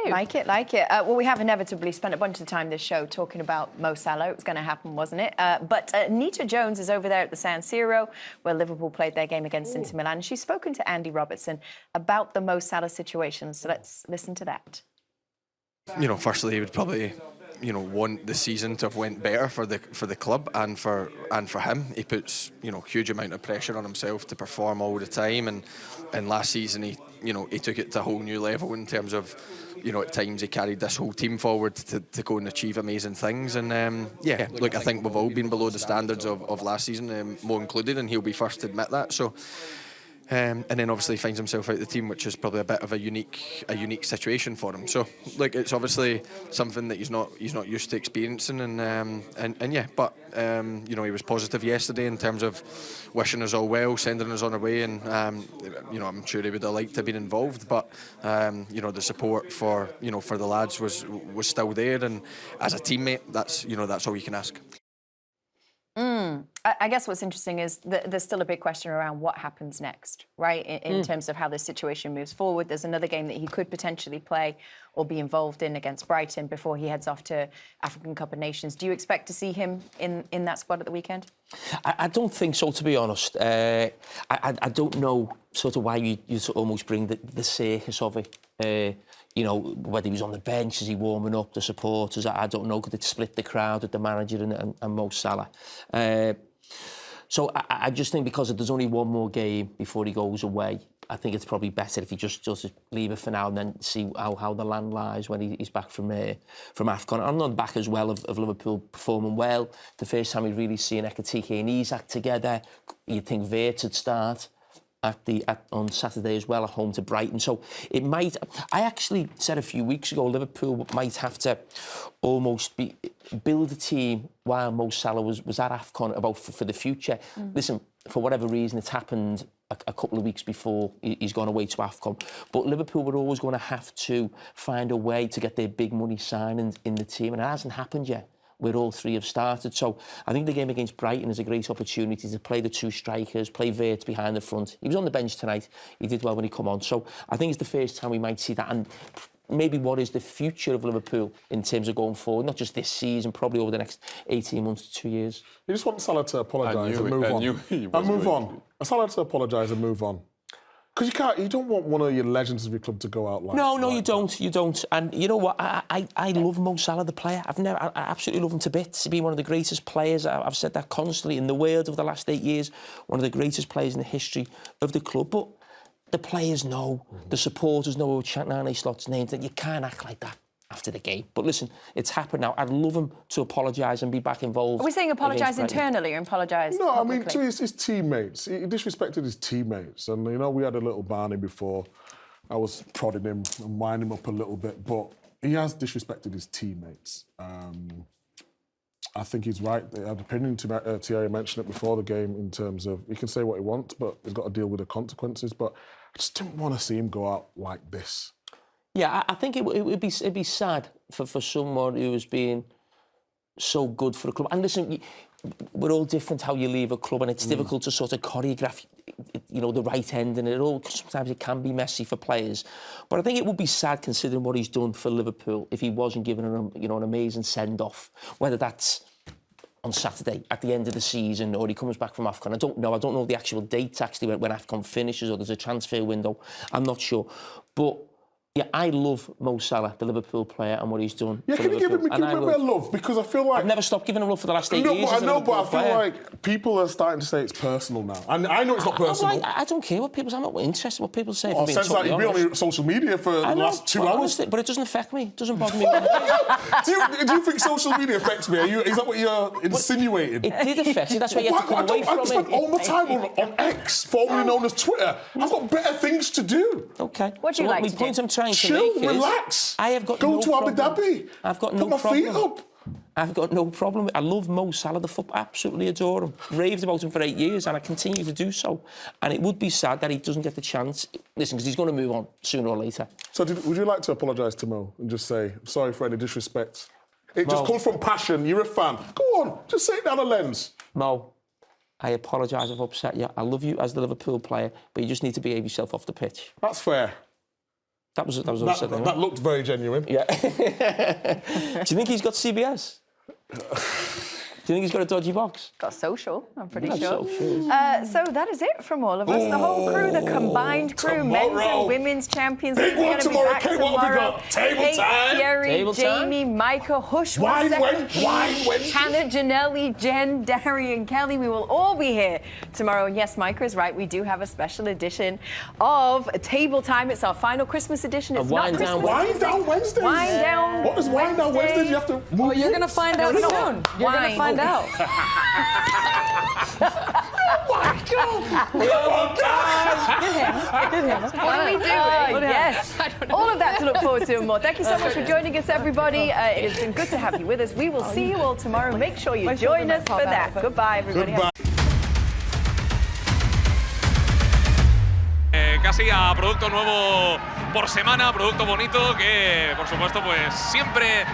Like it. Well, we have inevitably spent a bunch of time this show talking about Mo Salah. It was going to happen, wasn't it? But Nita Jones is over there at the San Siro, where Liverpool played their game against Inter Milan. She's spoken to Andy Robertson about the Mo Salah situation. So let's listen to that. Firstly, he would probably, want the season to have went better for the club and for him. He puts, huge amount of pressure on himself to perform all the time, and last season he took it to a whole new level in terms of, at times he carried this whole team forward to go and achieve amazing things. And I think we've all been below the standards of last season, Mo included, and he'll be first to admit that. So. And then obviously finds himself out of the team, which is probably a bit of a unique situation for him. So it's obviously something that he's not used to experiencing, but he was positive yesterday in terms of wishing us all well, sending us on our way, and I'm sure he would have liked to have been involved, but the support for the lads was still there, and as a teammate, that's all you can ask. I guess what's interesting is that there's still a big question around what happens next, right? In terms of how this situation moves forward. There's another game that he could potentially play or be involved in against Brighton before he heads off to African Cup of Nations. Do you expect to see him in that squad at the weekend? I don't think so, to be honest. I don't know sort of why you sort of almost bring the circus of it. Whether he was on the bench, is he warming up the supporters? I don't know. Could it split the crowd with the manager and Mo Salah? So I just think because there's only one more game before he goes away, I think it's probably better if he just leave it for now and then see how the land lies when he's back from AFCON. And on the back as well of Liverpool performing well. The first time we've really seen Ekitike and Isak together. You'd think Wirtz would start on Saturday as well at home to Brighton. So it might. I actually said a few weeks ago Liverpool might have to almost build a team while Mo Salah was at AFCON for the future. Listen, for whatever reason, it's happened a couple of weeks before he's gone away to AFCON. But Liverpool were always going to have to find a way to get their big money signings in the team, and it hasn't happened yet, where all three have started. So I think the game against Brighton is a great opportunity to play the two strikers, play Wirtz behind the front. He was on the bench tonight. He did well when he come on. So I think it's the first time we might see that. And maybe what is the future of Liverpool in terms of going forward, not just this season, probably over the next 18 months to 2 years. You just want Salah to apologise and move on. Salah to apologise and move on. Because you don't want one of your legends of your club to go out like No, like you don't. And you know what? I love Mo Salah, the player. I absolutely love him to bits. He's been one of the greatest players. I've said that constantly in the world over the last 8 years. One of the greatest players in the history of the club. But the players know, the supporters know who Nane Slot's names, that you can't act like that after the game. But listen, it's happened now. I'd love him to apologise and be back involved. Are we saying apologise internally or apologise No, publicly? I mean, to his teammates. He disrespected his teammates. And, we had a little barney before. I was prodding him and winding him up a little bit. But he has disrespected his teammates. I think he's right. I had an opinion. Thierry mentioned it before the game in terms of he can say what he wants, but he's got to deal with the consequences. But I just didn't want to see him go out like this. Yeah, I think it'd be sad for someone who was being so good for a club. And listen, we're all different how you leave a club, and it's difficult to sort of choreograph, the right end, and sometimes it can be messy for players. But I think it would be sad considering what he's done for Liverpool if he wasn't given an amazing send-off, whether that's on Saturday at the end of the season or he comes back from AFCON. I don't know the actual date actually when AFCON finishes or there's a transfer window. I'm not sure. But yeah, I love Mo Salah, the Liverpool player, and what he's done. Yeah, can you give him a bit of love? Because I feel like I've never stopped giving him love for the last 8 years. I know, but I feel like people are starting to say it's personal now. And I know it's not personal. I don't care what people say. I'm not interested in what people say. It sounds like you've been on social media for the last 2 hours. Honestly, but it doesn't affect me. It doesn't bother me. Do you think social media affects me? Is that what you're insinuating? It did affect you. That's why you have to come away from it. I spend all my time on X, formerly known as Twitter. I've got better things to do. Okay. What do you like to do? The point I'm trying to make is... Relax. I have got Go no to problem. Abu Dhabi. I've got no Put my problem. feet up. I've got no problem. I love Mo Salah, the football. Absolutely adore him. Raved about him for 8 years, and I continue to do so. And it would be sad that he doesn't get the chance. Listen, because he's going to move on sooner or later. So, would you like to apologise to Mo and just say sorry for any disrespect? It just comes from passion. You're a fan. Go on, just say it down the lens. Mo, I apologise if I've upset you. I love you as the Liverpool player, but you just need to behave yourself off the pitch. That's fair. That was upsetting. That looked very genuine. Yeah. Do you think he's got CBS? Do you think he's got a dodgy box? Got social, I'm pretty sure. Social. So that is it from all of us. The whole crew, the combined crew, men's and women's champions. We're going to be back Kate, tomorrow. what have we got? Table time. Thierry, Table time. Jamie, Micah, Hush, Wine Wednesday, Wednesday. Hannah, Janelli, Jen, Darian, Kelly. We will all be here tomorrow. And yes, Micah is right. We do have a special edition of Table Time. It's our final Christmas edition. It's not Christmas. Wine Down Wednesday. Wine Down. What does Wine Down Wednesday? You have to. Well, you're going to find out soon. You're going to find out. What are we doing? Yes. All of that to look forward to and more. Thank you so much for joining us, everybody. It has been good to have you with us. We will see you all tomorrow. Make sure you join us for that. Goodbye, everybody. Casi a producto nuevo por semana, producto bonito que, por supuesto, pues siempre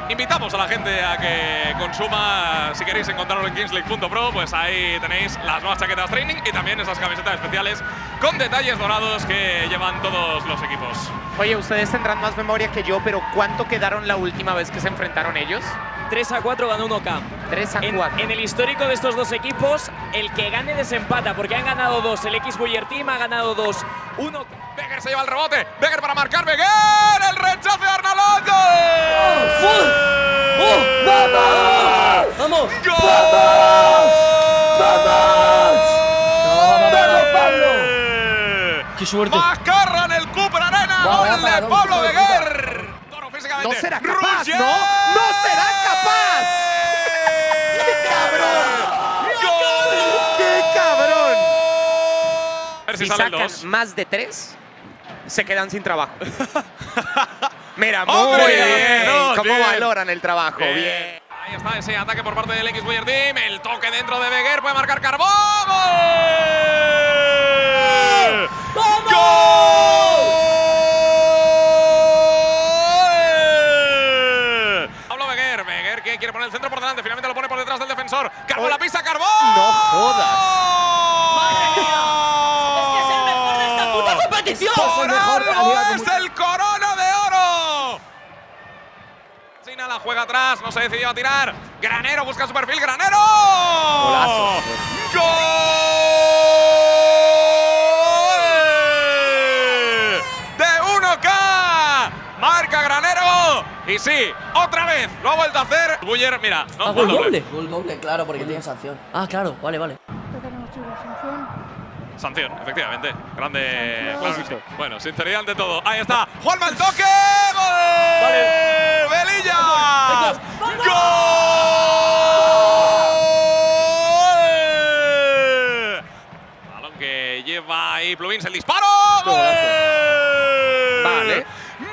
invitamos a la gente a que consuma. Si queréis encontrarlo en kingslake.pro, pues ahí tenéis las nuevas chaquetas training y también esas camisetas especiales con detalles dorados que llevan todos los equipos. Oye, ustedes tendrán más memoria que yo, pero ¿cuánto quedaron la última vez que se enfrentaron ellos? 3-4 ganó 1K. 3-4. En el histórico de estos dos equipos, el que gane desempata, porque han ganado 2. El X-Buyer Team ha ganado 2. 1. Becker se lleva el rebote. Becker para marcar. Becker. El rechazo de Arnaldo. ¡Vamos! ¡Vamos! ¡Gol! ¡Vamos, Pablo! ¡Qué suerte! Mascarra en el Cooper Arena. Gol de Pablo Becker. Toro físicamente. No será capaz, Roger. ¿no? ¡No será capaz! ¡Qué cabrón! A ver Si sale el sacan 2. más de 3, se quedan sin trabajo. Mira, muy ¡Hombre! bien. Dos, ¿Cómo bien. valoran el trabajo? Bien. Ahí está ese ataque por parte del X-Buyer Team. El toque dentro de Becker. Puede marcar Carbó. ¡Gol! Pablo Becker. Becker que quiere poner el centro por delante. Finalmente lo pone por detrás del defensor. Carbó la pista. Carbó. No jodas. ¡Es el mejor de esta puta competición! Por algo es el Corona de Oro. China la juega atrás, no se decidió a tirar. Granero busca su perfil, Granero. Golazo. ¡Gol! De 1K. Marca Granero. Y sí, otra vez lo ha vuelto a hacer. Buller, mira, no, Gol gol doble. Gol doble, claro, porque tiene sanción. Ah, claro, vale. Sanción, efectivamente. Grande. Claro que sí. Bueno, sinceridad ante todo. Ahí está. Juanma el toque. ¡Gol! Vale. ¡Velilla! ¡Gol! Balón que lleva ahí Pluvins el disparo. ¡Gol! Vale.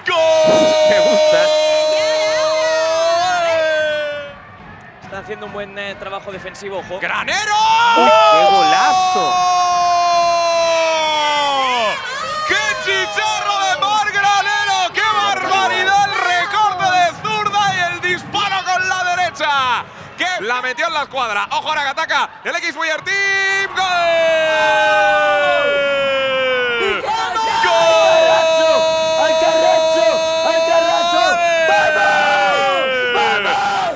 ¡Gol! Me gusta. Está haciendo un buen trabajo defensivo, ojo. ¡Granero! ¡Qué golazo! ¡Qué chicharro de Mar Granero! ¡Qué barbaridad! El recorte de zurda y el disparo con la derecha. Que la metió en la escuadra. Ojo ahora que ataca el X-Buyer Team. ¡Gol! ¡Al Carragher!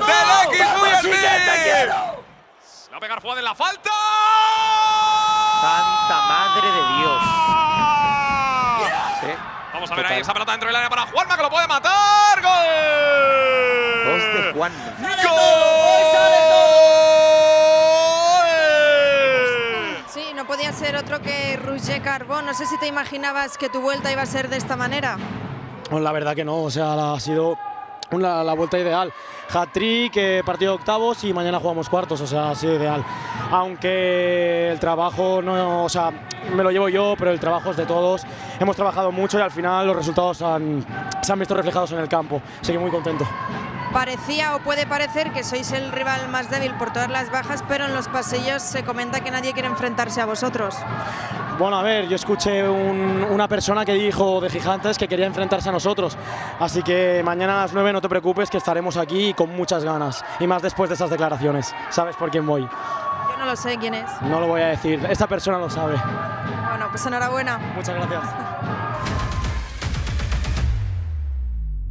¡Del X-Buyer Team! Va a pegar Fuad en la falta. Santa madre de Dios. Sí. Vamos a ver ahí esa pelota dentro del área para Juanma que lo puede matar. ¡Gol! 2 de Juan. Sí, no podía ser otro que Roger Carbó. No sé si te imaginabas que tu vuelta iba a ser de esta manera. Pues la verdad que no, o sea, ha sido la vuelta ideal. Hat-trick, partido de octavos y mañana jugamos cuartos, o sea, ha sido ideal. Aunque el trabajo no, o sea, me lo llevo yo, pero el trabajo es de todos. Hemos trabajado mucho y al final los resultados se han visto reflejados en el campo, así que muy contento. Parecía o puede parecer que sois el rival más débil por todas las bajas, pero en los pasillos se comenta que nadie quiere enfrentarse a vosotros. Bueno, a ver, yo escuché una persona que dijo de Gigantes que quería enfrentarse a nosotros, así que mañana a las 9 no te preocupes que estaremos aquí con muchas ganas, y más después de esas declaraciones. ¿Sabes por quién voy? Yo no lo sé quién es. No lo voy a decir, esta persona lo sabe. Bueno, pues enhorabuena. Muchas gracias.